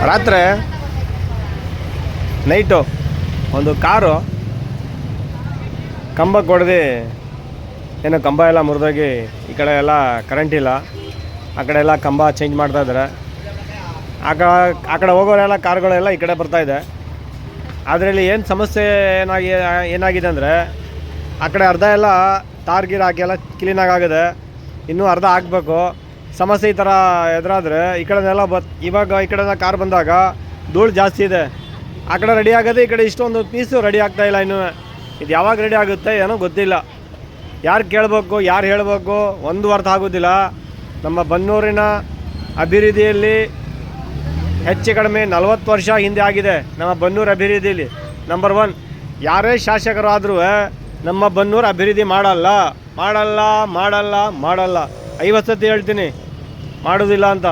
ರಾತ್ರಿ ನೈಟು ಒಂದು ಕಾರು ಕಂಬಕ್ಕೆ ಹೊಡೆದು ಏನೋ ಕಂಬ ಎಲ್ಲ ಮುರಿದೋಗಿ ಈ ಕಡೆ ಎಲ್ಲ ಕರೆಂಟ್ ಇಲ್ಲ, ಆ ಕಡೆ ಎಲ್ಲ ಕಂಬ ಚೇಂಜ್ ಮಾಡ್ತಾಯಿದ್ದಾರೆ. ಆ ಕಡೆ ಹೋಗೋರೆಲ್ಲ ಕಾರ್ಗಳೆಲ್ಲ ಈ ಕಡೆ ಬರ್ತಾಯಿದೆ. ಅದರಲ್ಲಿ ಏನು ಸಮಸ್ಯೆ ಏನಾಗಿದೆ ಅಂದರೆ ಆ ಕಡೆ ಅರ್ಧ ಎಲ್ಲ ತಾರ್ ಗೀರ್ ಹಾಕಿ ಎಲ್ಲ ಕ್ಲೀನಾಗಿ ಆಗಿದೆ, ಇನ್ನೂ ಅರ್ಧ ಹಾಕಬೇಕು. ಸಮಸ್ಯೆ ಈ ಥರ ಎದುರಾದರೆ ಈ ಕಡೆನೆಲ್ಲ ಇವಾಗ ಈ ಕಡೆ ಕಾರ್ ಬಂದಾಗ ಧೂಳು ಜಾಸ್ತಿ ಇದೆ. ಆ ಕಡೆ ರೆಡಿ ಆಗೋದು, ಈ ಕಡೆ ಇಷ್ಟೊಂದು ಪೀಸು ರೆಡಿ ಆಗ್ತಾಯಿಲ್ಲ. ಇನ್ನೂ ಇದು ಯಾವಾಗ ರೆಡಿ ಆಗುತ್ತೆ ಏನೋ ಗೊತ್ತಿಲ್ಲ. ಯಾರು ಕೇಳಬೇಕು, ಯಾರು ಹೇಳಬೇಕು ಒಂದು ಅರ್ಥ ಆಗೋದಿಲ್ಲ. ನಮ್ಮ ಬನ್ನೂರಿನ ಅಭಿವೃದ್ಧಿಯಲ್ಲಿ ಹೆಚ್ಚು ಕಡಿಮೆ 40 ವರ್ಷ ಹಿಂದೆ ಆಗಿದೆ. ನಮ್ಮ ಬನ್ನೂರು ಅಭಿವೃದ್ಧಿಯಲ್ಲಿ ನಂಬರ್ 1 ಯಾರೇ ಶಾಸಕರಾದರೂ ನಮ್ಮ ಬನ್ನೂರು ಅಭಿವೃದ್ಧಿ ಮಾಡಲ್ಲ 50 ಸತಿ ಹೇಳ್ತೀನಿ ಮಾಡೋದಿಲ್ಲ ಅಂತ.